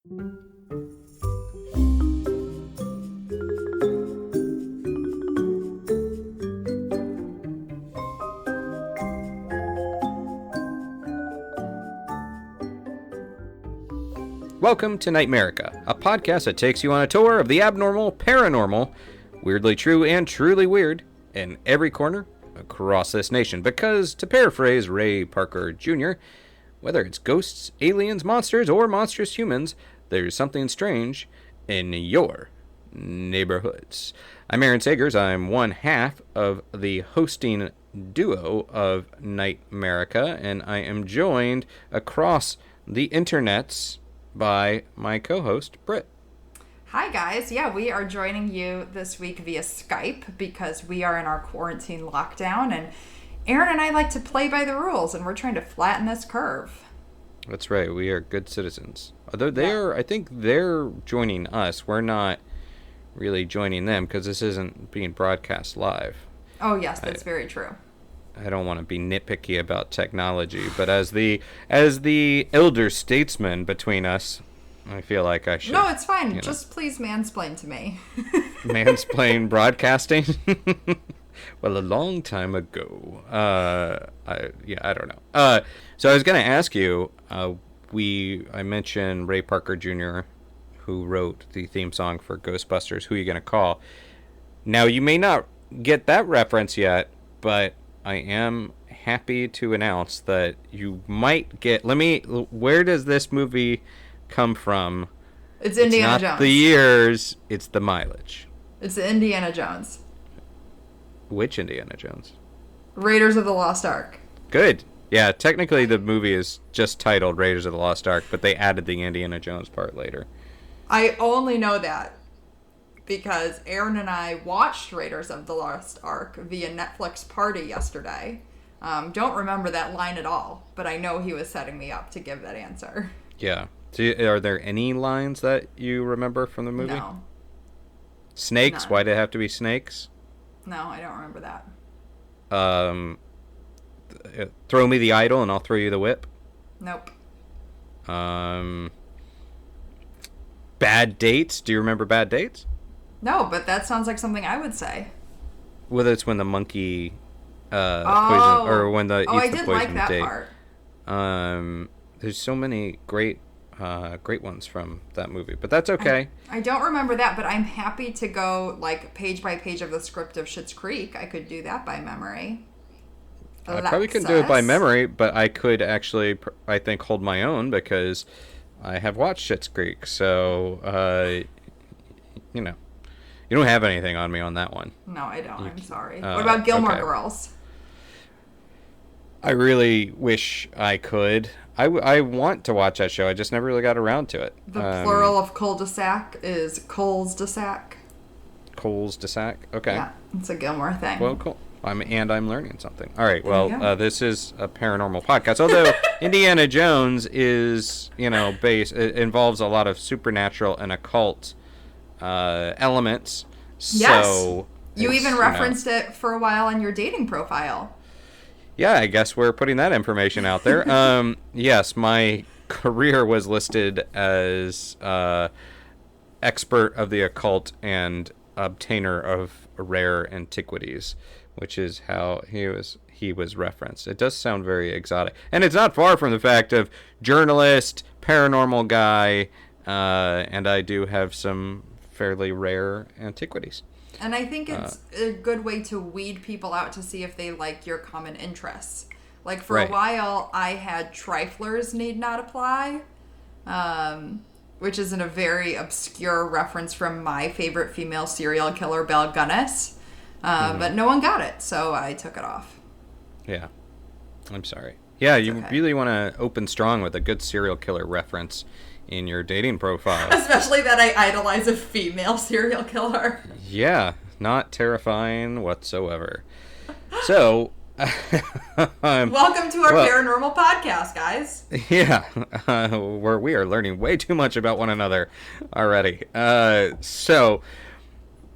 Welcome to NightMerica, a podcast that takes you on a tour of the abnormal, paranormal, weirdly true, and truly weird in every corner across this nation. Because, to paraphrase Ray Parker Jr., whether it's ghosts, aliens, monsters, or monstrous humans, there's something strange in your neighborhoods. I'm Aaron Sagers. I'm one half of the hosting duo of NightMerica, and I am joined across the internets by my co-host, Britt. Hi, guys. Yeah, we are joining you this week via Skype because we are in our quarantine lockdown, and Aaron and I like to play by the rules, and we're trying to flatten this curve. That's right. We are good citizens. Although I think they're joining us. We're not really joining them because this isn't being broadcast live. Oh, yes, that's very true. I don't want to be nitpicky about technology, but as the elder statesman between us, I feel like I should. No, it's fine. Just please mansplain to me. Mansplain broadcasting? Well, a long time ago. I don't know. So I was going to ask you, I mentioned Ray Parker Jr., who wrote the theme song for Ghostbusters, Who You Gonna Call? Now, you may not get that reference yet, but I am happy to announce that you might get... Where does this movie come from? It's Indiana Jones. It's not the years, it's the mileage. It's Indiana Jones. Which Indiana Jones? Raiders of the Lost Ark. Good. Yeah, technically the movie is just titled Raiders of the Lost Ark, but they added the Indiana Jones part later. I only know that because Aaron and I watched Raiders of the Lost Ark via Netflix party yesterday. Don't remember that line at all, but I know he was setting me up to give that answer. Yeah. So are there any lines that you remember from the movie? No. Snakes? None. Why did it have to be snakes? No, I don't remember that. Throw me the idol and I'll throw you the whip? Nope. Bad dates? Do you remember bad dates? No, but that sounds like something I would say. Whether it's when the monkey poison, or when the eats the poison I did like that date. part. There's so many great ones from that movie, but that's okay. I don't remember that, but I'm happy to go like page by page of the script of Schitt's Creek. I could do that by memory. I probably couldn't do it by memory, but I could actually, I think, hold my own because I have watched Schitt's Creek. So, you don't have anything on me on that one. No, I don't. I'm sorry. What about Gilmore Girls? I really wish I could. I want to watch that show. I just never really got around to it. The plural of cul-de-sac is Coles-de-sac. Coles-de-sac? Okay. Yeah, it's a Gilmore thing. Well, cool. I'm learning something. All right. Well, this is a paranormal podcast. Although Indiana Jones is, it involves a lot of supernatural and occult elements. Yes. So you even referenced it for a while on your dating profile. Yeah, I guess we're putting that information out there. Yes, my career was listed as expert of the occult and obtainer of rare antiquities, which is how he was referenced. It does sound very exotic. And it's not far from the fact of journalist, paranormal guy, and I do have some fairly rare antiquities. And I think it's a good way to weed people out to see if they like your common interests. Like, for a while, I had Triflers Need Not Apply, which is in a very obscure reference from my favorite female serial killer, Belle Gunnis. But no one got it, so I took it off. Yeah. I'm sorry. Yeah, you really want to open strong with a good serial killer reference in your dating profile. Especially that I idolize a female serial killer. Yeah, not terrifying whatsoever. So, welcome to our paranormal podcast, guys. Yeah, where we are learning way too much about one another already. So,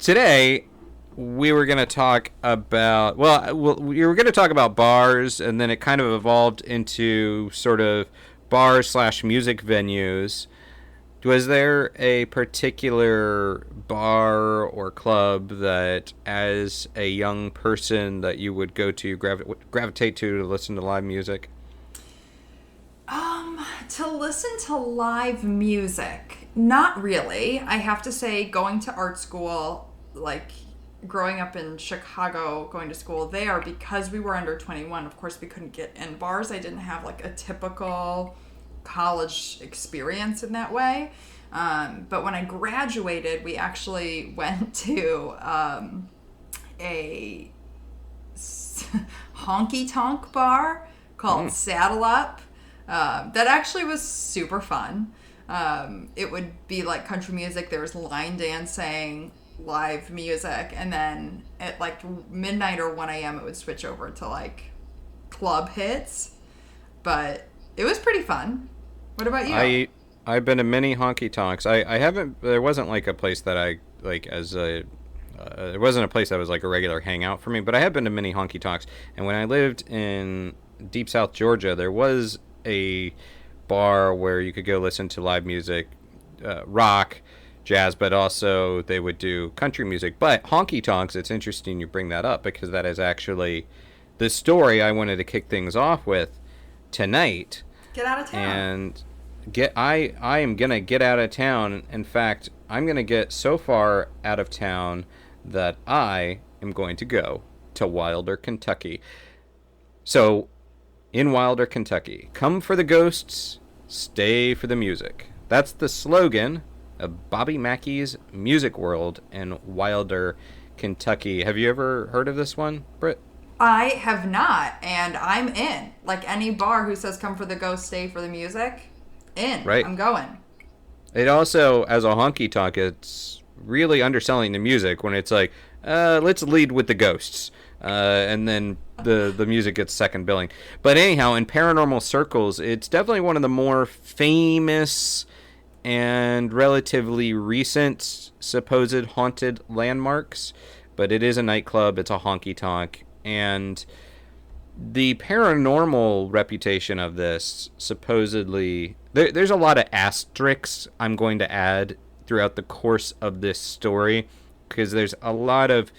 today we were going to talk about, we were going to talk about bars, and then it kind of evolved into sort of bars/music venues. Was there a particular bar or club that, as a young person, that you would go to, gravitate to listen to live music? To listen to live music, not really. I have to say, going to art school, like growing up in Chicago, going to school there, because we were under 21, of course we couldn't get in bars. I didn't have like a typical college experience in that way. But when I graduated, we actually went to a honky tonk bar called Saddle Up. That actually was super fun. It would be like country music. There was line dancing, live music, and then at like midnight or 1 a.m. it would switch over to like club hits. But it was pretty fun. What about you? I've been to many honky tonks. I haven't. There wasn't like a place that I like as a. It wasn't a place that was like a regular hangout for me. But I have been to many honky tonks. And when I lived in deep South Georgia, there was a bar where you could go listen to live music, rock, jazz, but also they would do country music. But honky tonks, it's interesting you bring that up because that is actually the story I wanted to kick things off with tonight. Get out of town. And I am gonna get out of town. In fact, I'm gonna get so far out of town that I am going to go to Wilder, Kentucky. So, in Wilder, Kentucky, come for the ghosts, stay for the music. That's the slogan of Bobby Mackey's Music World in Wilder, Kentucky. Have you ever heard of this one, Britt? I have not, and I'm in. Like any bar who says come for the ghost, stay for the music, in. Right. I'm going. It also, as a honky tonk, it's really underselling the music when it's like, let's lead with the ghosts. And then the music gets second billing. But anyhow, in paranormal circles, it's definitely one of the more famous and relatively recent supposed haunted landmarks. But it is a nightclub, it's a honky tonk, and the paranormal reputation of this supposedly... There's a lot of asterisks I'm going to add throughout the course of this story, because there's a lot of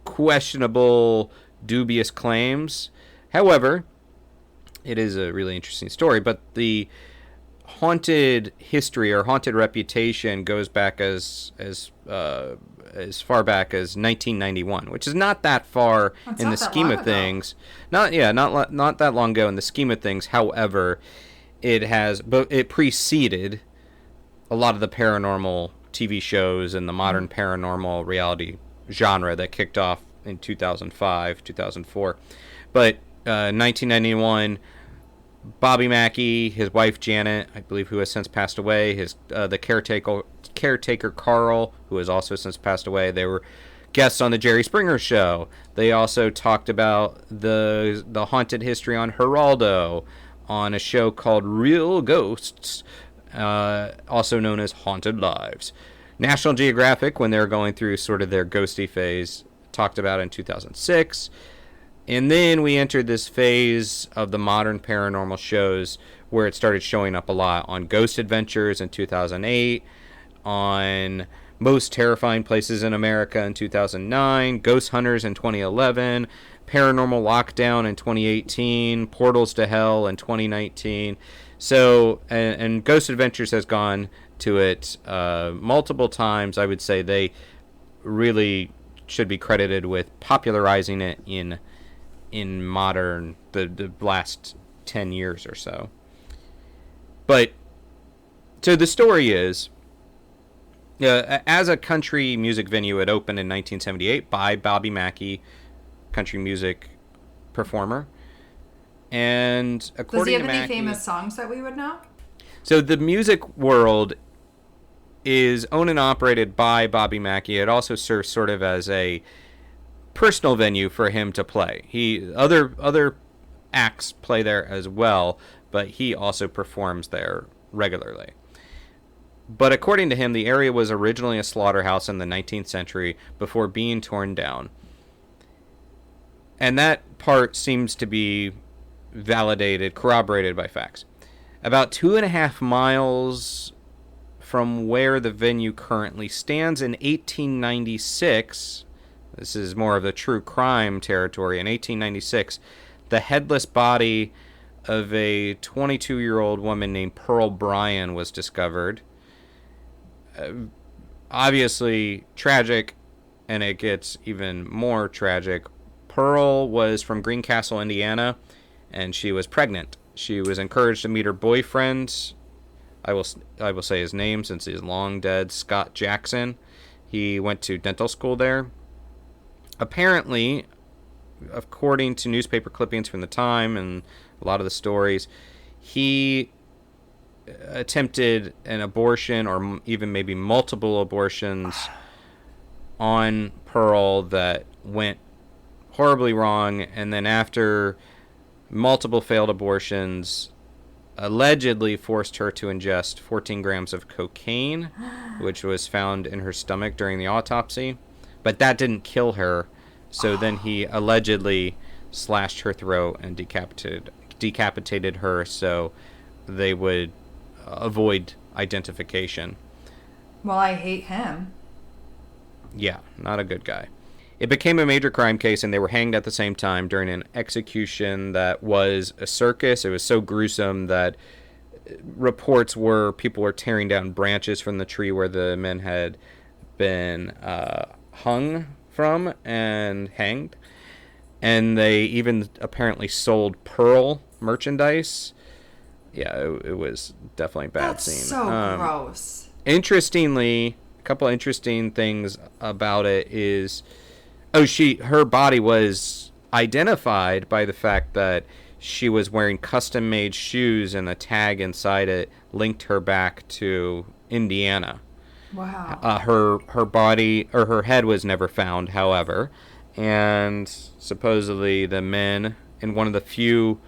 questionable, dubious claims. However, it is a really interesting story, but the haunted history or haunted reputation goes back as far back as 1991, which is not that far in the scheme of things. Not that long ago in the scheme of things. However, it preceded a lot of the paranormal TV shows and the modern paranormal reality genre that kicked off in 2005, 2004. But 1991, Bobby Mackey, his wife Janet, I believe, who has since passed away, the caretaker Carl, who has also since passed away. They were guests on the Jerry Springer Show. They also talked about the haunted history on Geraldo, on a show called Real Ghosts, also known as Haunted Lives. National Geographic, when they were going through sort of their ghosty phase, talked about it in 2006. And then we entered this phase of the modern paranormal shows where it started showing up a lot on Ghost Adventures in 2008, on Most Terrifying Places in America in 2009, Ghost Hunters in 2011, Paranormal Lockdown in 2018, Portals to Hell in 2019. So, and Ghost Adventures has gone to it multiple times. I would say they really should be credited with popularizing it in modern, the last 10 years or so. But, so the story is, as a country music venue, it opened in 1978 by Bobby Mackey, country music performer. And according to Mackey... Does he have any famous songs that we would know? So the Music World is owned and operated by Bobby Mackey. It also serves sort of as a personal venue for him to play. Other acts play there as well, but he also performs there regularly. But according to him, the area was originally a slaughterhouse in the 19th century before being torn down. And that part seems to be corroborated by facts. About 2.5 miles from where the venue currently stands in 1896. This is more of the true crime territory. In 1896, the headless body of a 22-year-old woman named Pearl Bryan was discovered. Obviously tragic, and it gets even more tragic. Pearl was from Greencastle, Indiana, and she was pregnant. She was encouraged to meet her boyfriend. I will say his name since he's long dead, Scott Jackson. He went to dental school there. Apparently, according to newspaper clippings from the time and a lot of the stories, he attempted an abortion or even maybe multiple abortions on Pearl that went horribly wrong, and then after multiple failed abortions, allegedly forced her to ingest 14 grams of cocaine, which was found in her stomach during the autopsy. But that didn't kill her, so then he allegedly slashed her throat and decapitated her so they would avoid identification. Well, I hate him. Yeah, not a good guy. It became a major crime case, and they were hanged at the same time during an execution that was a circus. It was so gruesome that reports were people were tearing down branches from the tree where the men had been hung from and hanged. And they even apparently sold Pearl merchandise. Yeah, it was definitely a bad scene. That's so gross. Interestingly, a couple of interesting things about it is... her body was identified by the fact that she was wearing custom-made shoes, and the tag inside it linked her back to Indiana. Wow. Her body, or her head, was never found, however, and supposedly the men, in one of the few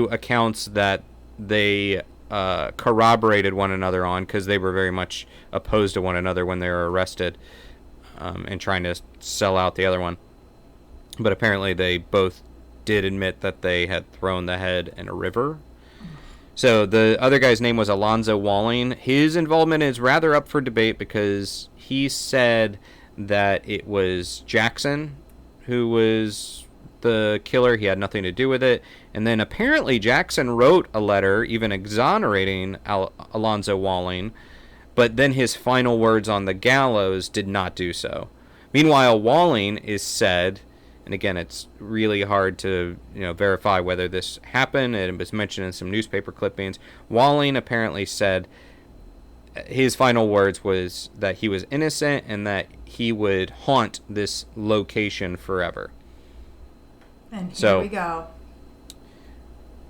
accounts that they corroborated one another on, because they were very much opposed to one another when they were arrested, and trying to sell out the other one. But apparently they both did admit that they had thrown the head in a river. So the other guy's name was Alonzo Walling. His involvement is rather up for debate because he said that it was Jackson who was the killer. He had nothing to do with it. And then apparently Jackson wrote a letter even exonerating Alonzo Walling, but then his final words on the gallows did not do so. Meanwhile, Walling is said, and again, it's really hard to verify whether this happened. It was mentioned in some newspaper clippings. Walling apparently said his final words was that he was innocent and that he would haunt this location forever. And here we go.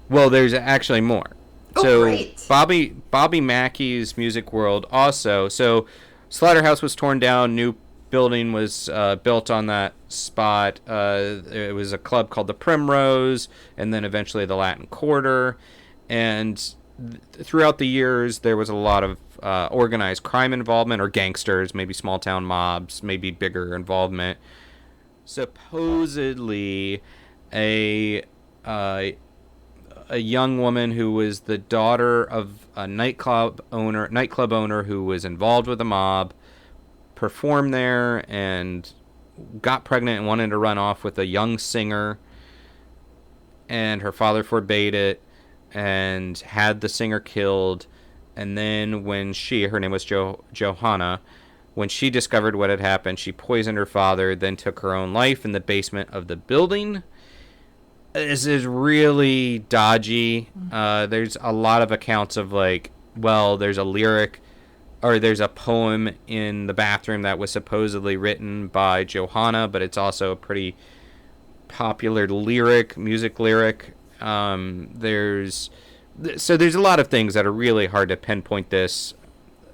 Well, there's actually more. Oh, great. Bobby Mackey's Music World also. So Slaughterhouse was torn down. New building was built on that spot. It was a club called the Primrose, and then eventually the Latin Quarter. And throughout the years, there was a lot of organized crime involvement, or gangsters, maybe small town mobs, maybe bigger involvement. Supposedly, a young woman who was the daughter of a nightclub owner who was involved with the mob performed there and got pregnant and wanted to run off with a young singer, and her father forbade it and had the singer killed. And then when her name was Johanna, when she discovered what had happened, she poisoned her father, then took her own life in the basement of the building. This is really dodgy. There's a lot of accounts of there's a lyric, or there's a poem in the bathroom that was supposedly written by Johanna, but it's also a pretty popular music lyric. There's a lot of things that are really hard to pinpoint this.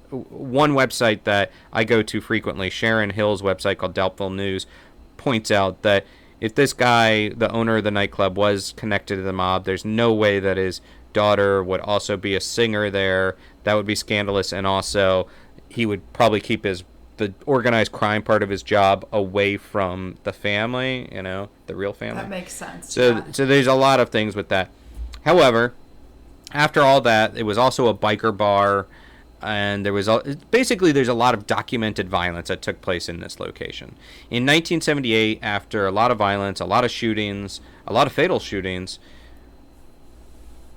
One website that I go to frequently, Sharon Hill's website called Doubtful News, points out that if this guy, the owner of the nightclub, was connected to the mob, there's no way that his daughter would also be a singer there. That would be scandalous, and also he would probably keep the organized crime part of his job away from the family, the real family. That makes sense. So there's a lot of things with that. However, after all that, it was also a biker bar, And there's a lot of documented violence that took place in this location. In 1978, after a lot of violence, a lot of shootings, a lot of fatal shootings,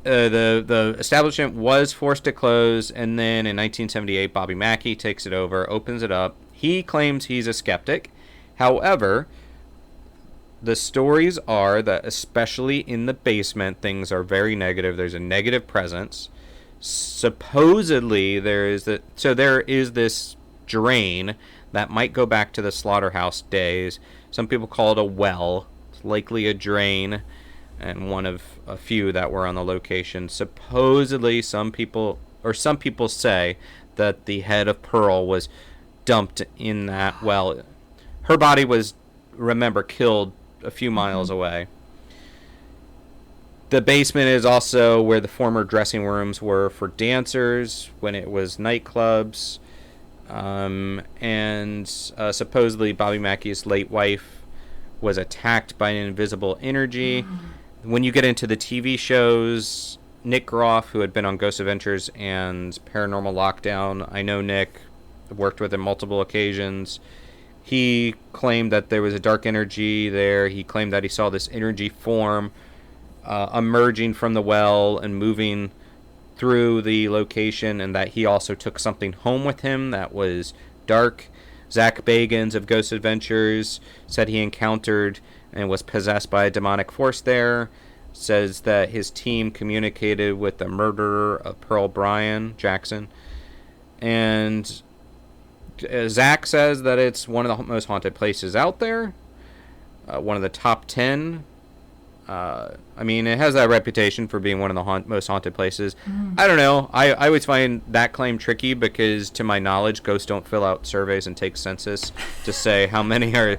the establishment was forced to close, and then in 1978, Bobby Mackey takes it over, opens it up. He claims he's a skeptic. However, the stories are that, especially in the basement, things are very negative. There's a negative presence. Supposedly, there is this drain that might go back to the slaughterhouse days. Some people call it a well. It's likely a drain, and one of a few that were on the location. Supposedly, some people say that the head of Pearl was dumped in that well. Her body was, remember, killed a few miles away. The basement is also where the former dressing rooms were for dancers when it was nightclubs. And supposedly Bobby Mackey's late wife was attacked by an invisible energy. When you get into the TV shows, Nick Groff, who had been on Ghost Adventures and Paranormal Lockdown, I know Nick, worked with him multiple occasions. He claimed that there was a dark energy there. He claimed that he saw this energy form emerging from the well and moving through the location, and that he also took something home with him that was dark. Zak Bagans of Ghost Adventures said he encountered and was possessed by a demonic force there. Says that his team communicated with the murderer of Pearl, Brian Jackson. And Zach says that it's one of the most haunted places out there. One of the top 10. I mean, it has that reputation for being one of the most haunted places. I don't know. I always find that claim tricky because, to my knowledge, ghosts don't fill out surveys and take census to say how many are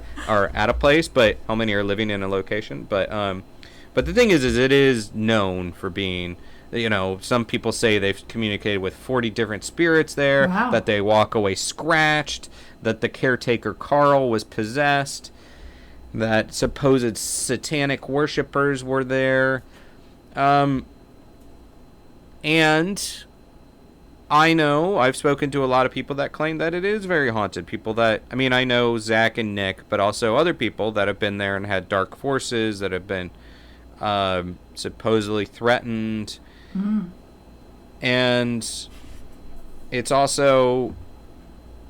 at a place, but how many are living in a location. But the thing is it is known for being, some people say they've communicated with 40 different spirits there, wow, that they walk away scratched, that the caretaker Carl was possessed, that supposed satanic worshippers were there. And I've spoken to a lot of people that claim that it is very haunted. People that, I know Zach and Nick, but also other people that have been there and had dark forces that have been supposedly threatened. And it's also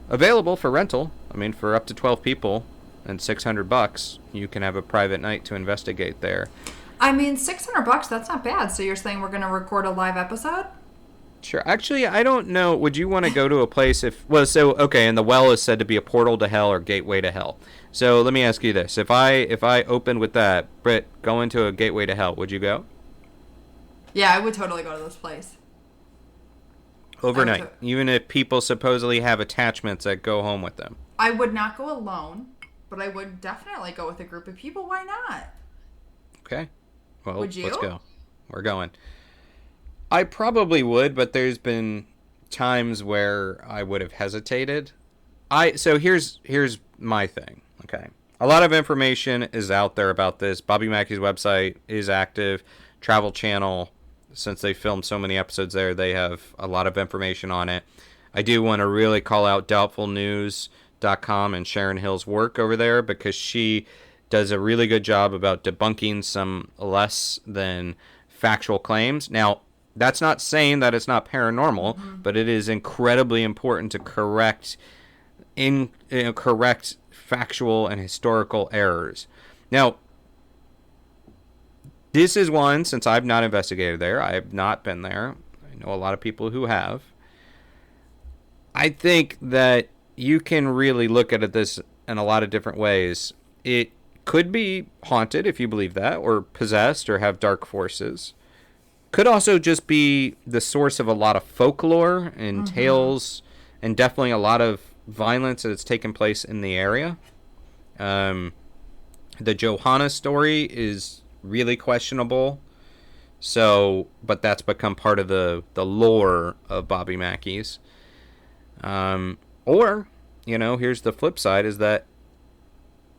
available for rental. For up to 12 people and $600, you can have a private night to investigate there. $600, that's not bad. So you're saying we're going to record a live episode? Sure. Actually, I don't know. Would you want to go to a place and the well is said to be a portal to hell or gateway to hell. So let me ask you this. If I opened with that, Britt, go into a gateway to hell, would you go? Yeah, I would totally go to this place. Overnight, even if people supposedly have attachments that go home with them. I would not go alone, but I would definitely go with a group of people. Why not? Okay. Well, would you? Let's go. We're going. I probably would, but there's been times where I would have hesitated. So here's my thing. Okay. A lot of information is out there about this. Bobby Mackey's website is active. Travel Channel, since they filmed so many episodes there, they have a lot of information on it. I do want to really call out doubtfulnews.com and Sharon Hill's work over there, because she does a really good job about debunking some less than factual claims. Now, that's not saying that it's not paranormal, but it is incredibly important to correct factual and historical errors. Now, this is one, since I've not investigated there, I have not been there. I know a lot of people who have. I think that you can really look at this in a lot of different ways. It could be haunted, if you believe that, or possessed, or have dark forces. Could also just be the source of a lot of folklore and tales, and definitely a lot of violence that has taken place in the area. The Johanna story is really questionable, but that's become part of the lore of Bobby Mackey's. Or, here's the flip side, is that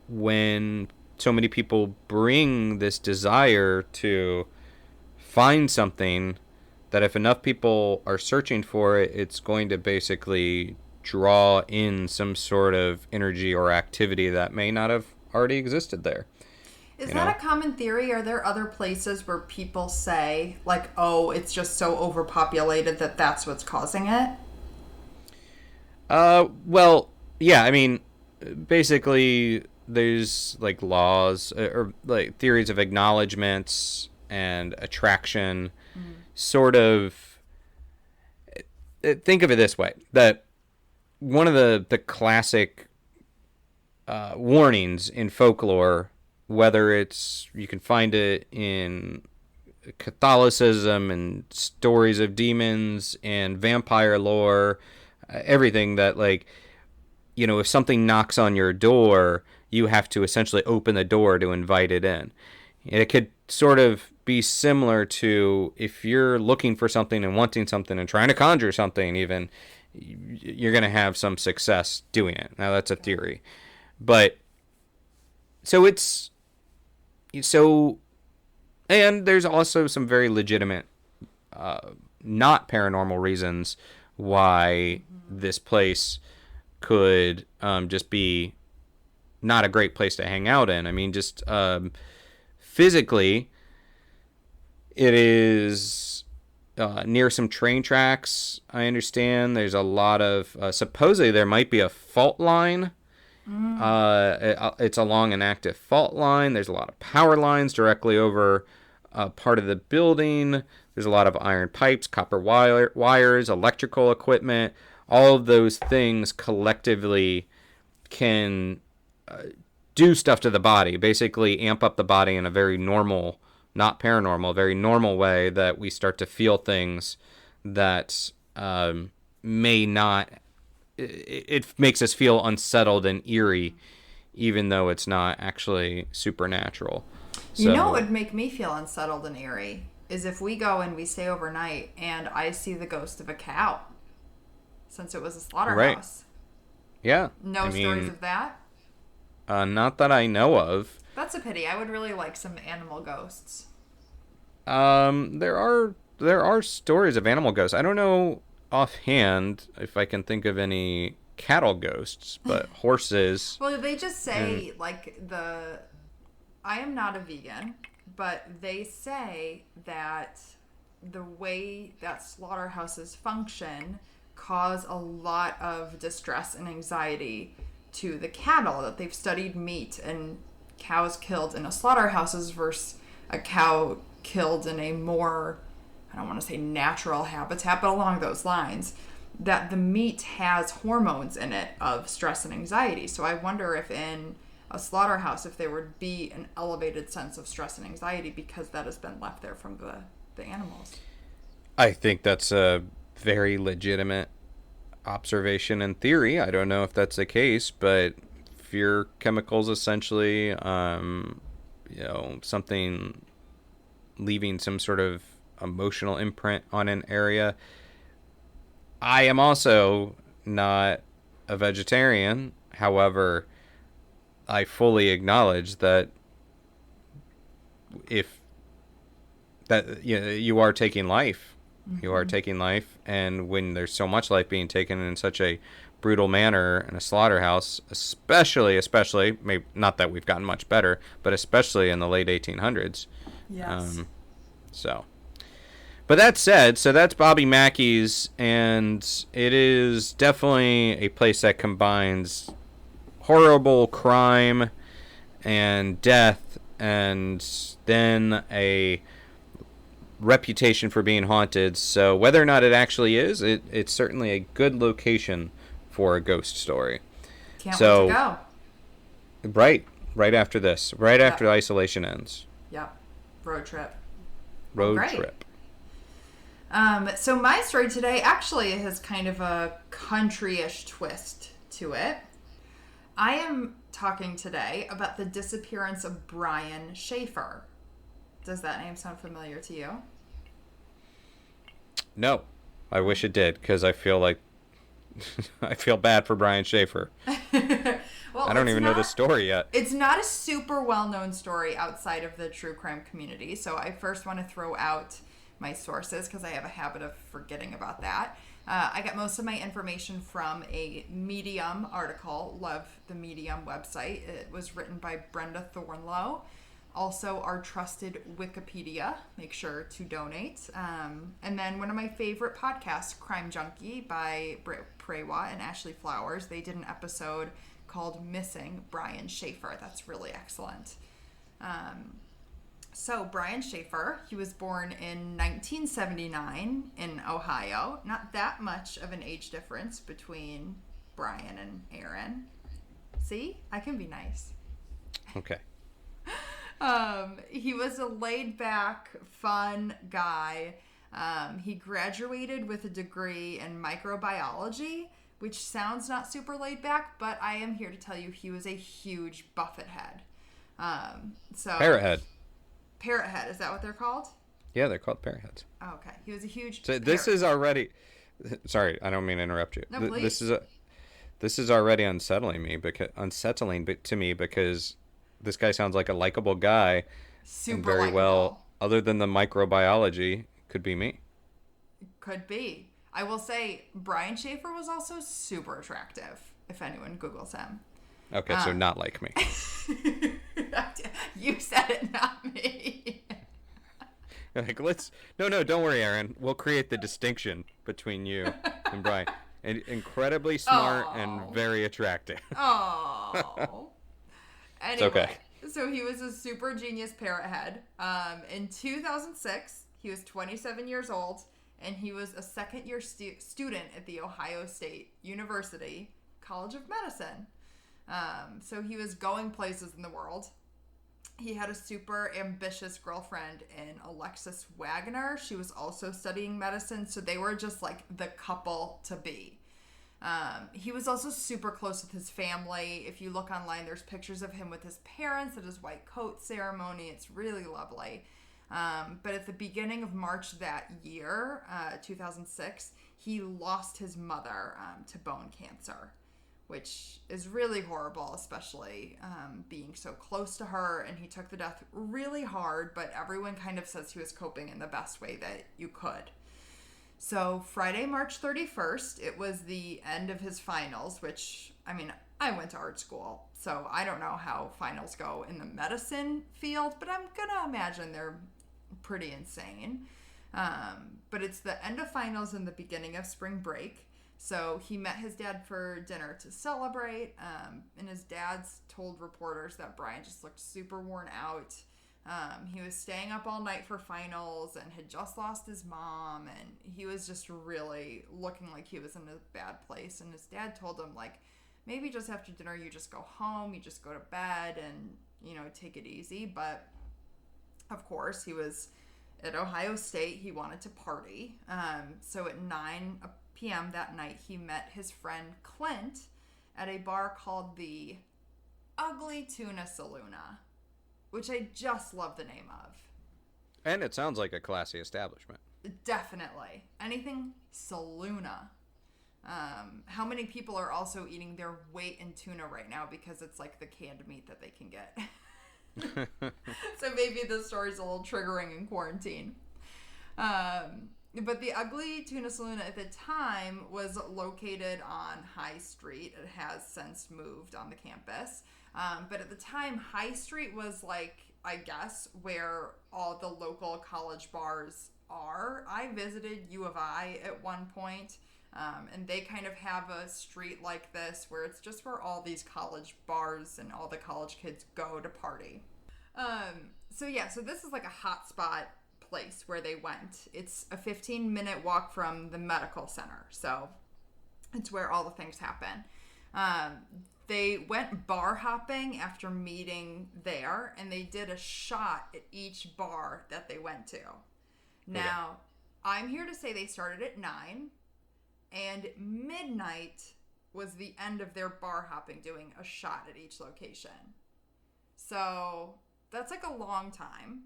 when so many people bring this desire to find something that if enough people are searching for it, it's going to basically draw in some sort of energy or activity that may not have already existed there. Is that a common theory? Are there other places where people say, like, oh, it's just so overpopulated that that's what's causing it? Well, yeah, I mean, basically, there's, like, laws, or, like, theories of acknowledgements and attraction, sort of. Think of it this way, that one of the classic warnings in folklore, whether it's, you can find it in Catholicism and stories of demons and vampire lore, everything, that, like, if something knocks on your door, you have to essentially open the door to invite it in. It could sort of be similar to if you're looking for something and wanting something and trying to conjure something, even, you're going to have some success doing it. Now, that's a theory. But, and there's also some very legitimate, not paranormal reasons why this place could just be not a great place to hang out in. I mean, just physically, it is near some train tracks, I understand. There's a lot of, supposedly there might be a fault line. It's along an active fault line. There's a lot of power lines directly over part of the building. There's a lot of iron pipes, copper wires, electrical equipment. All of those things collectively can do stuff to the body, basically amp up the body in a very normal, not paranormal, very normal way, that we start to feel things that may not. It makes us feel unsettled and eerie, even though it's not actually supernatural. So, what would make me feel unsettled and eerie is if we go and we stay overnight and I see the ghost of a cow, since it was a slaughterhouse. Right. Yeah. No stories of that? Not that I know of. That's a pity. I would really like some animal ghosts. There are stories of animal ghosts. I don't know offhand if I can think of any cattle ghosts, but horses. Well, they just say, I am not a vegan, but they say that the way that slaughterhouses function cause a lot of distress and anxiety to the cattle, that they've studied meat and cows killed in a slaughterhouses versus a cow killed in a more, I don't want to say natural habitat, but along those lines, that the meat has hormones in it of stress and anxiety. So I wonder if in a slaughterhouse, if there would be an elevated sense of stress and anxiety because that has been left there from the animals. I think that's a very legitimate observation and theory. I don't know if that's the case, but fear chemicals, essentially, something leaving some sort of emotional imprint on an area. I am also not a vegetarian. However, I fully acknowledge that you are taking life. Mm-hmm. You are taking life, and when there's so much life being taken in such a brutal manner in a slaughterhouse, especially, maybe not that we've gotten much better, but especially in the late 1800s. Yes. But that said, so that's Bobby Mackey's, and it is definitely a place that combines horrible crime and death, and then a reputation for being haunted. So whether or not it actually is, it's certainly a good location for a ghost story. Can't wait to go. Right after this, after isolation ends. Yep. Road trip. Trip. So my story today actually has kind of a country-ish twist to it. I am talking today about the disappearance of Brian Shaffer. Does that name sound familiar to you? No. I wish it did, because I feel like I feel bad for Brian Shaffer. Well, I don't even know the story yet. It's not a super well-known story outside of the true crime community. So I first want to throw out my sources because I have a habit of forgetting about that. I got most of my information from a Medium article. Love the Medium website. It was written by Brenda Thornlow. Also, our trusted Wikipedia. Make sure to donate. And then one of my favorite podcasts, Crime Junkie by Britt Prewa and Ashley Flowers. They did an episode called Missing Brian Shaffer. That's really excellent. So Brian Shaffer, he was born in 1979 in Ohio. Not that much of an age difference between Brian and Aaron. See? I can be nice. Okay. He was a laid-back, fun guy. He graduated with a degree in microbiology, which sounds not super laid-back, but I am here to tell you he was a huge buffet head. Parrothead. Parrothead, is that what they're called? Yeah, they're called parrotheads. Oh, okay. He was a huge So this is already... Sorry, I don't mean to interrupt you. No, please. This is already unsettling to me because this guy sounds like a likable guy. Super and very likable. well, other than the microbiology, could be me. Could be. I will say Brian Shaffer was also super attractive, if anyone Googles him. Okay, so not like me. You said it, not me. Like, no, don't worry, Aaron. We'll create the distinction between you and Brian. And incredibly smart and very attractive. Oh. Anyway, it's okay. So he was a super genius parrothead. In 2006, he was 27 years old, and he was a second-year student at the Ohio State University College of Medicine. So he was going places in the world. He had a super ambitious girlfriend in Alexis Wagner. She was also studying medicine, so they were just like the couple to be. He was also super close with his family. If you look online, there's pictures of him with his parents at his white coat ceremony. It's really lovely. But at the beginning of March that year, 2006, he lost his mother to bone cancer, which is really horrible, especially being so close to her. And he took the death really hard, but everyone kind of says he was coping in the best way that you could. So Friday, March 31st, it was the end of his finals, which, I mean, I went to art school, so I don't know how finals go in the medicine field, but I'm going to imagine they're pretty insane. But it's the end of finals and the beginning of spring break. So he met his dad for dinner to celebrate, and his dad's told reporters that Brian just looked super worn out. He was staying up all night for finals and had just lost his mom, and he was just really looking like he was in a bad place. And his dad told him, like, maybe just after dinner you just go home, you just go to bed and, take it easy. But, of course, he was at Ohio State. He wanted to party. So at 9 p.m. that night, he met his friend Clint at a bar called the Ugly Tuna Saloona, which I just love the name of. And it sounds like a classy establishment. Definitely. Anything Saloona. How many people are also eating their weight in tuna right now because it's like the canned meat that they can get? So maybe this story's a little triggering in quarantine. But the Ugly Tuna Saloon at the time was located on High Street. It has since moved on the campus. But at the time, High Street was like, I guess, where all the local college bars are. I visited U of I at one point, and they kind of have a street like this where it's just where all these college bars and all the college kids go to party. So this is like a hotspot place where they went. It's a 15-minute walk from the medical center, so it's where all the things happen. They went bar hopping after meeting there, and they did a shot at each bar that they went to. Now, okay. I'm here to say they started at 9, and midnight was the end of their bar hopping, doing a shot at each location. So that's like a long time.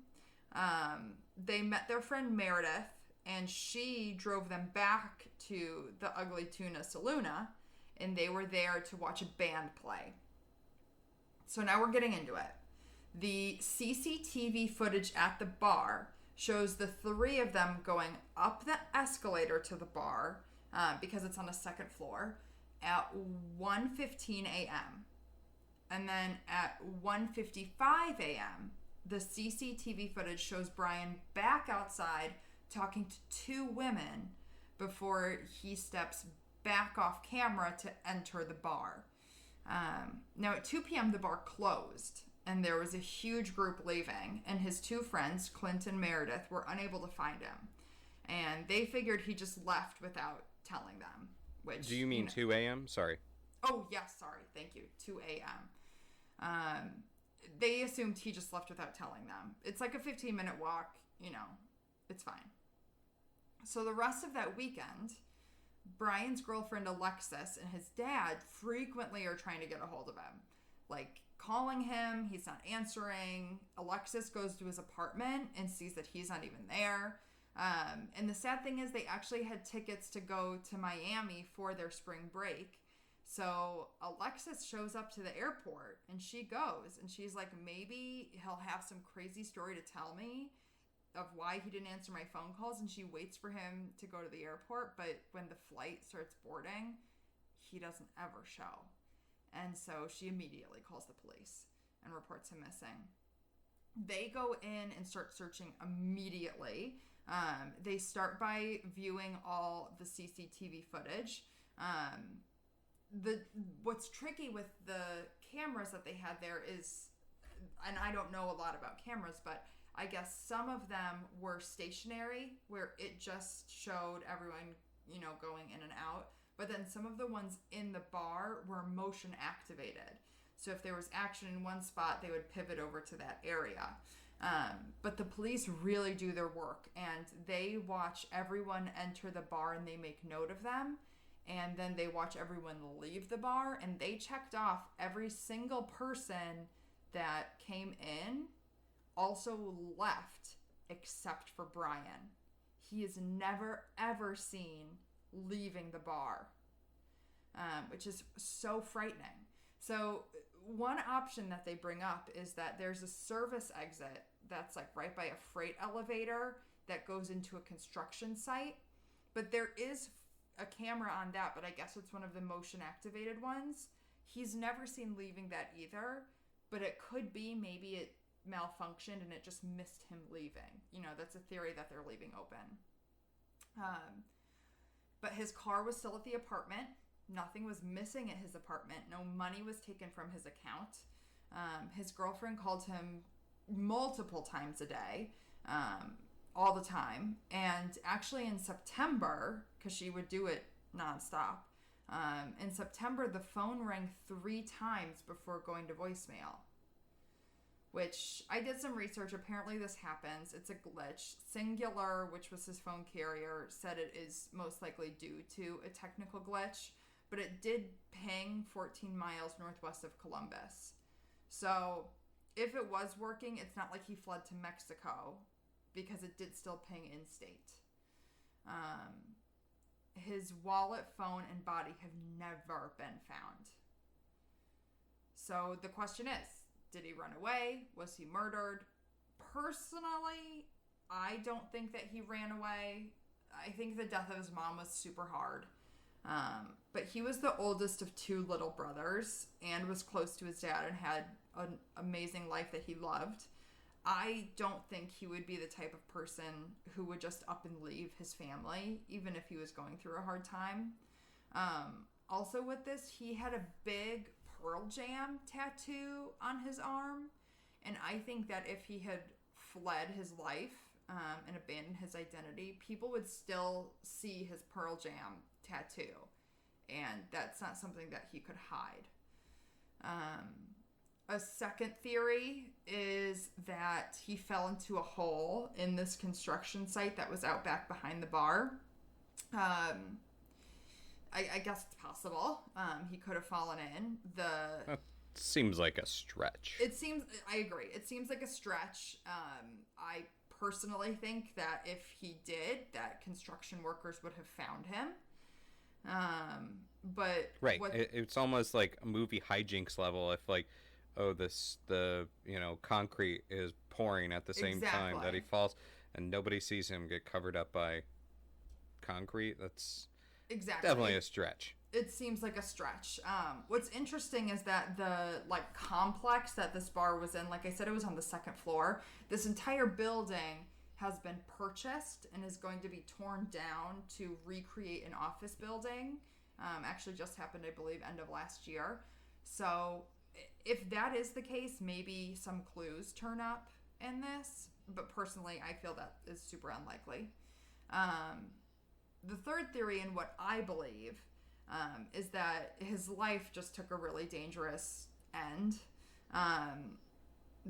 They met their friend Meredith, and she drove them back to the Ugly Tuna Saloona, and they were there to watch a band play. So now we're getting into it. The CCTV footage at the bar shows the three of them going up the escalator to the bar, because it's on the second floor, at 1:15 a.m. And then at 1:55 a.m., the CCTV footage shows Brian back outside talking to two women before he steps back off camera to enter the bar. Now at 2 p.m. the bar closed and there was a huge group leaving, and his two friends, Clint and Meredith, were unable to find him. And they figured he just left without telling them. Which, do you mean 2 a.m.? Sorry. Oh, yes, sorry. Thank you. 2 a.m. They assumed he just left without telling them. It's like a 15-minute walk, it's fine. So the rest of that weekend, Brian's girlfriend Alexis and his dad frequently are trying to get a hold of him. Like, calling him, he's not answering. Alexis goes to his apartment and sees that he's not even there. And the sad thing is they actually had tickets to go to Miami for their spring break. So Alexis shows up to the airport and she goes and she's like, maybe he'll have some crazy story to tell me of why he didn't answer my phone calls. And she waits for him to go to the airport. But when the flight starts boarding, he doesn't ever show. And so she immediately calls the police and reports him missing. They go in and start searching immediately. They start by viewing all the CCTV footage. What's tricky with the cameras that they had there is, and I don't know a lot about cameras, but I guess some of them were stationary where it just showed everyone, going in and out. But then some of the ones in the bar were motion activated. So if there was action in one spot, they would pivot over to that area. But the police really do their work, and they watch everyone enter the bar and they make note of them. And then they watch everyone leave the bar, and they checked off every single person that came in also left except for Brian. He is never, ever seen leaving the bar, which is so frightening. So one option that they bring up is that there's a service exit that's like right by a freight elevator that goes into a construction site. But there is a camera on that, but I guess it's one of the motion activated ones. He's never seen leaving that either, but it could be maybe it malfunctioned and it just missed him leaving. That's a theory that they're leaving open. But his car was still at the apartment. Nothing was missing at his apartment. No money was taken from his account. His girlfriend called him multiple times a day, all the time. And actually in September, because she would do it nonstop, in September, the phone rang 3 times before going to voicemail. Which, I did some research. Apparently this happens. It's a glitch. Singular, which was his phone carrier, said it is most likely due to a technical glitch. But it did ping 14 miles northwest of Columbus. So, if it was working, it's not like he fled to Mexico, because it did still ping in-state. His wallet, phone, and body have never been found. So, the question is, did he run away? Was he murdered? Personally, I don't think that he ran away. I think the death of his mom was super hard. But he was the oldest of 2 little brothers and was close to his dad and had an amazing life that he loved. I don't think he would be the type of person who would just up and leave his family, even if he was going through a hard time. Also with this, he had a big Pearl Jam tattoo on his arm. And I think that if he had fled his life and abandoned his identity, people would still see his Pearl Jam tattoo. And that's not something that he could hide. A second theory is that he fell into a hole in this construction site that was out back behind the bar. I guess it's possible. He could have fallen in. That seems like a stretch. I agree. It seems like a stretch. I personally think that if he did, that construction workers would have found him. But right. It's almost like a movie hijinks level. If the concrete is pouring at the same time that he falls. and nobody sees him get covered up by concrete. That's exactly definitely a stretch. It seems like a stretch. What's interesting is that the complex that this bar was in, like I said, it was on the second floor. This entire building has been purchased and is going to be torn down to recreate an office building. Actually just happened, I believe, end of last year. So if that is the case, maybe some clues turn up in this. But personally, I feel that is super unlikely. The third theory, and what I believe, is that his life just took a really dangerous end.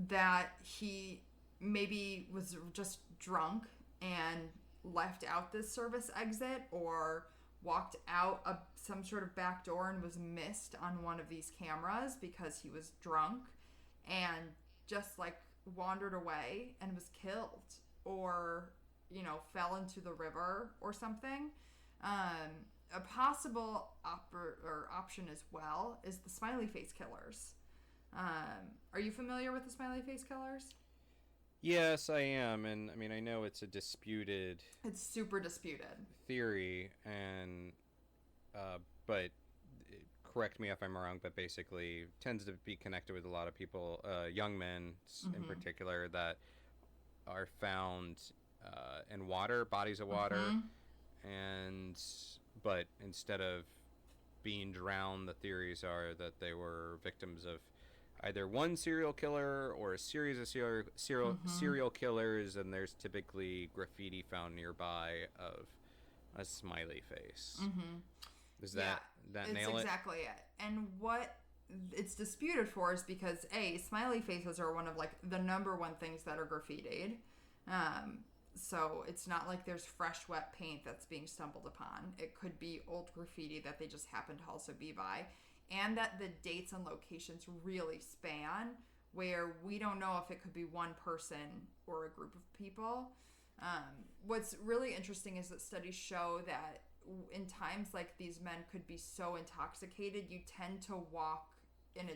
That he maybe was just drunk and left out this service exit, or walked out some sort of back door and was missed on one of these cameras because he was drunk and just wandered away and was killed, or fell into the river or something. A possible option as well is the Smiley Face Killers. Are you familiar with the Smiley Face Killers? Yes, I am, and I mean, I know it's a disputed... It's super disputed. ...theory, and, but correct me if I'm wrong, but basically tends to be connected with a lot of people, young men in particular, that are found in water, bodies of water, but instead of being drowned, the theories are that they were victims of either one serial killer or a series of serial killers, and there's typically graffiti found nearby of a smiley face. Does that nail it? Exactly it. And what it's disputed for is because smiley faces are one of the number one things that are graffitied. So it's not like there's fresh wet paint that's being stumbled upon. It could be old graffiti that they just happen to also be by. And that the dates and locations really span, where we don't know if it could be one person or a group of people. What's really interesting is that studies show that in times like these men could be so intoxicated, you tend to walk in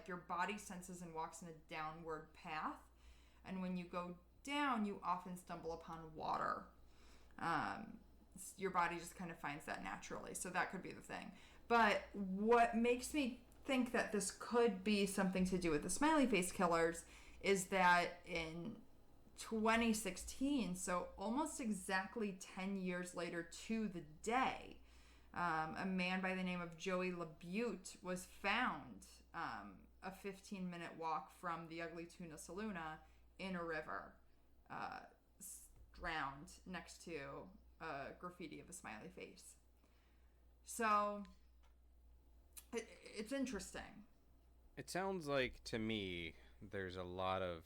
your body senses and walks in a downward path. And when you go down, you often stumble upon water. Your body just kind of finds that naturally. So that could be the thing. But what makes me think that this could be something to do with the Smiley Face Killers is that in 2016, so almost exactly 10 years later to the day, a man by the name of Joey LaBute was found a 15-minute walk from the Ugly Tuna Saloona in a river, drowned next to a graffiti of a smiley face. So it's interesting. It sounds like, to me, there's a lot of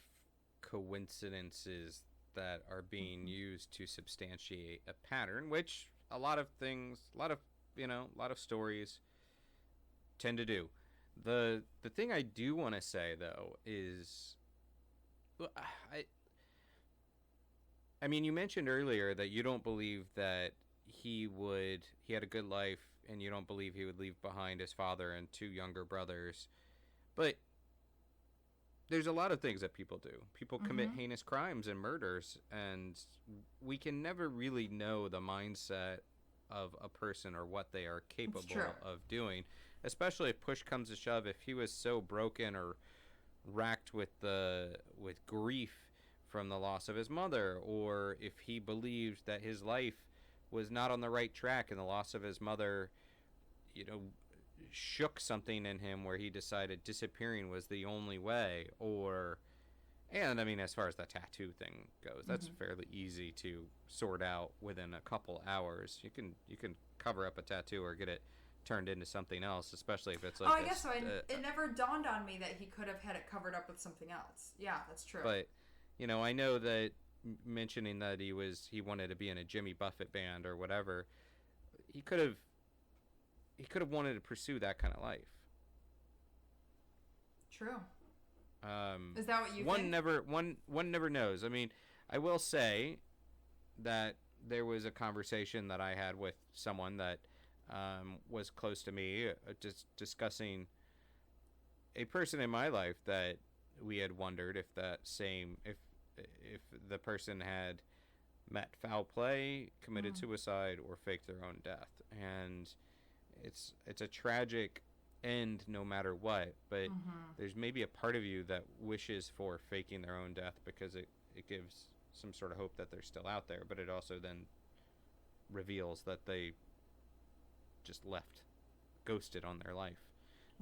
coincidences that are being used to substantiate a pattern, which a lot of stories tend to do. The thing I do want to say, though, is I mean, you mentioned earlier that you don't believe that he had a good life, and you don't believe he would leave behind his father and two younger brothers. But there's a lot of things that people do. People commit heinous crimes and murders, and we can never really know the mindset of a person or what they are capable of doing, especially if push comes to shove. If he was so broken or racked with grief from the loss of his mother, or if he believed that his life was not on the right track and the loss of his mother, shook something in him where he decided disappearing was the only way. And I mean, as far as the tattoo thing goes, that's fairly easy to sort out within a couple hours. You can cover up a tattoo or get it turned into something else, especially if it's like I guess so. It never dawned on me that he could have had it covered up with something else. Yeah, that's true. But I know that mentioning that he wanted to be in a Jimmy Buffett band or whatever, he could have wanted to pursue that kind of life. True. Is that what you think? One never knows. I mean, I will say that there was a conversation that I had with someone that was close to me, just discussing a person in my life that we had wondered if the person had met foul play, committed suicide, or faked their own death. And it's a tragic end no matter what, but there's maybe a part of you that wishes for faking their own death because it gives some sort of hope that they're still out there, but it also then reveals that they just left, ghosted on their life.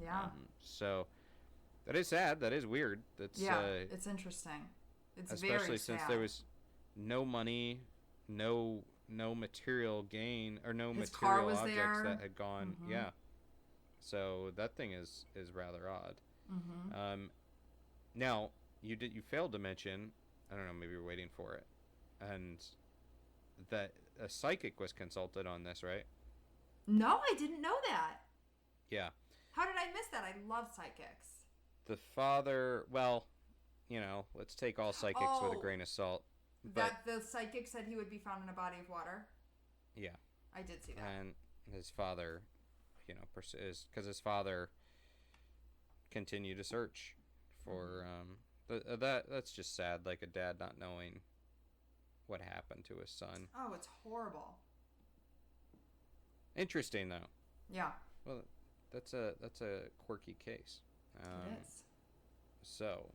Yeah. So that is sad. That is weird. That's it's interesting. It's especially very since sad. there was no money, no material gain, or no His car material was objects there. that had gone. Yeah. So that thing is rather odd. Now you failed to mention, I don't know, maybe you're waiting for it, and that a psychic was consulted on this, right? No, I didn't know that. Yeah. How did I miss that? I love psychics. The father, well, let's take all psychics with a grain of salt. That the psychic said he would be found in a body of water? Yeah. I did see that. And his father, because his father continued to search for, that's just sad, like a dad not knowing what happened to his son. Oh, it's horrible. Interesting, though. Yeah. Well, that's a quirky case. It is. So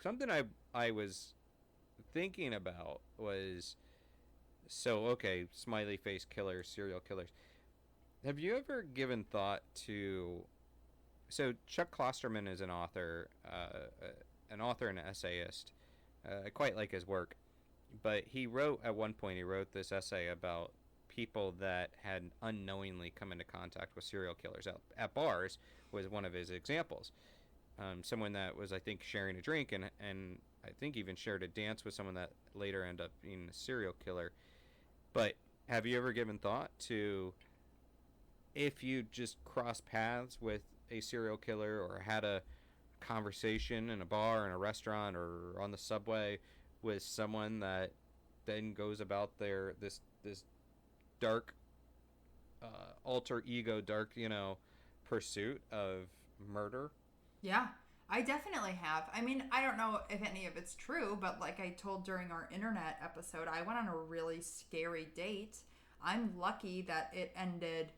something I was thinking about was, Smiley Face Killers, serial killers. Have you ever given thought to? So Chuck Klosterman is an author and an essayist. I quite like his work, but at one point he wrote this essay about people that had unknowingly come into contact with serial killers at bars. Was one of his examples. Someone that was, I think, sharing a drink and I think even shared a dance with someone that later ended up being a serial killer. But have you ever given thought to, if you just cross paths with a serial killer or had a conversation in a bar, in a restaurant, or on the subway with someone that then goes about this dark alter ego, dark pursuit of murder? Yeah, I definitely have. I mean, I don't know if any of it's true, but like I told during our internet episode, I went on a really scary date. I'm lucky that it ended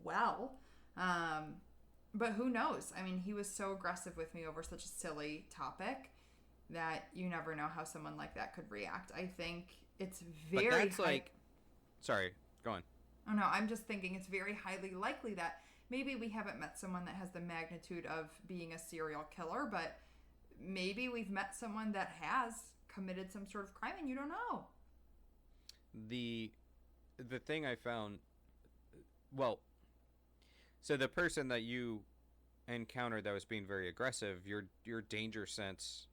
well. But who knows? I mean, he was so aggressive with me over such a silly topic that you never know how someone like that could react. I think it's very... But that's Sorry, go on. Oh, no, I'm just thinking it's very highly likely that maybe we haven't met someone that has the magnitude of being a serial killer, but maybe we've met someone that has committed some sort of crime and you don't know. The thing I found, so the person that you encountered that was being very aggressive, your danger sense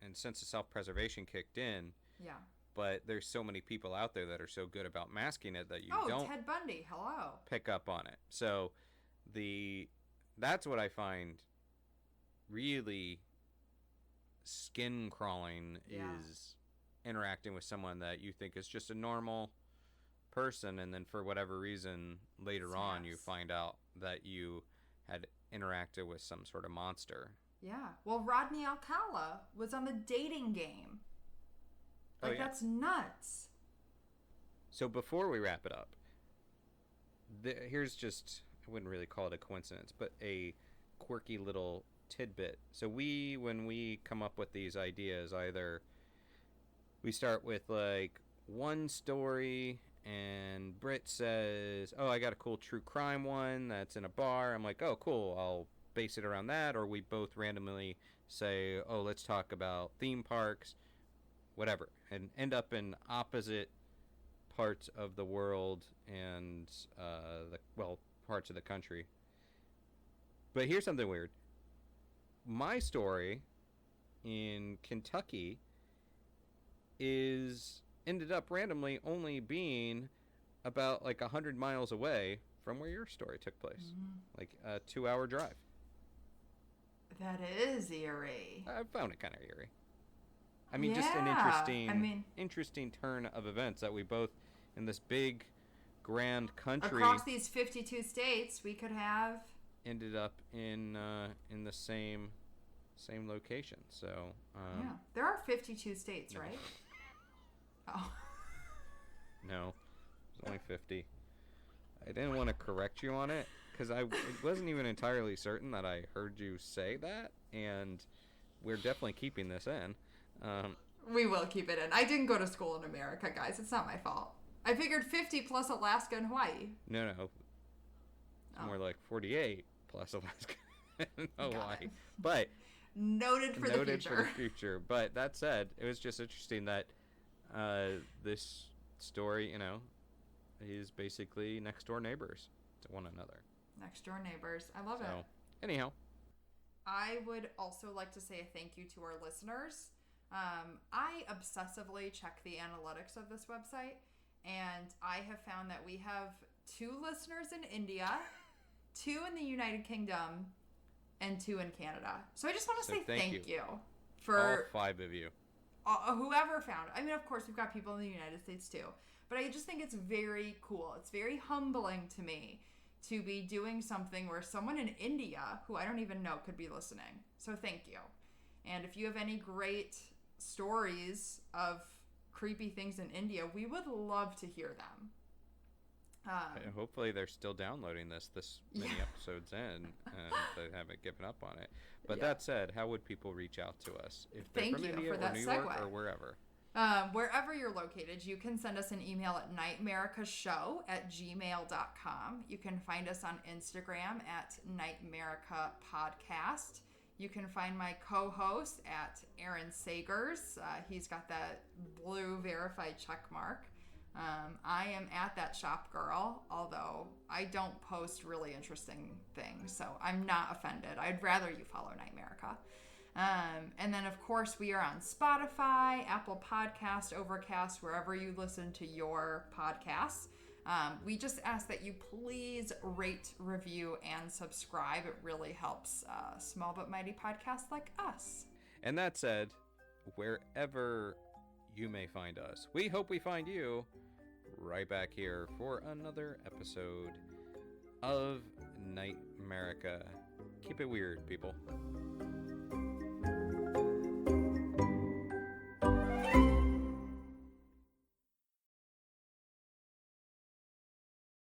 and sense of self-preservation kicked in. Yeah. But there's so many people out there that are so good about masking it that you don't Ted Bundy, hello. pick up on it. So that's what I find really skin crawling is interacting with someone that you think is just a normal person, and then for whatever reason later on you find out that you had interacted with some sort of monster. Yeah. Well, Rodney Alcala was on The Dating Game. That's nuts. So before we wrap it up, here's just, I wouldn't really call it a coincidence, but a quirky little tidbit. So when we come up with these ideas, either we start with like one story and Britt says, I got a cool true crime one that's in a bar. I'm like, oh, cool, I'll base it around that. Or we both randomly say, let's talk about theme parks, whatever, and end up in opposite parts of the world and parts of the country. But here's something weird. My story in Kentucky ended up randomly only being about 100 miles away from where your story took place. Like a 2-hour drive. That is eerie. I found it kind of eerie. I mean, just an interesting turn of events that we both, in this big, grand country, across these 52 states, we could have ended up in the same location. So there are 52 states, right? Oh. No, it's only 50. I didn't want to correct you on it because I wasn't even entirely certain that I heard you say that, and we're definitely keeping this in. We will keep it in. I didn't go to school in America, guys. It's not my fault. I figured 50 plus Alaska and Hawaii. No. It's more like 48 plus Alaska and Hawaii. But noted for the future. But that said, it was just interesting that this story, is basically next door neighbors to one another. Next door neighbors. I love it. Anyhow. I would also like to say a thank you to our listeners. I obsessively check the analytics of this website, and I have found that we have 2 listeners in India, 2 in the United Kingdom, and 2 in Canada. So I just want to say thank you for all 5 of you. Whoever found it. I mean, of course, we've got people in the United States too. But I just think it's very cool. It's very humbling to me to be doing something where someone in India, who I don't even know, could be listening. So thank you. And if you have any great stories of creepy things in India, we would love to hear them. Hopefully they're still downloading this many episodes in, and they haven't given up on it. But that said, how would people reach out to us if they're from India or New York or wherever? Wherever you're located, you can send us an email at nightmericashow@gmail.com. You can find us on Instagram at NightMerica Podcast. You can find my co-host at Aaron Sagers. He's got that blue verified check mark. I am at That Shop Girl, although I don't post really interesting things, so I'm not offended. I'd rather you follow NightMerica. And then, of course, we are on Spotify, Apple Podcast, Overcast, wherever you listen to your podcasts. We just ask that you please rate, review, and subscribe. It really helps small but mighty podcasts like us. And that said, wherever you may find us, we hope we find you right back here for another episode of NightMerica. Keep it weird, people.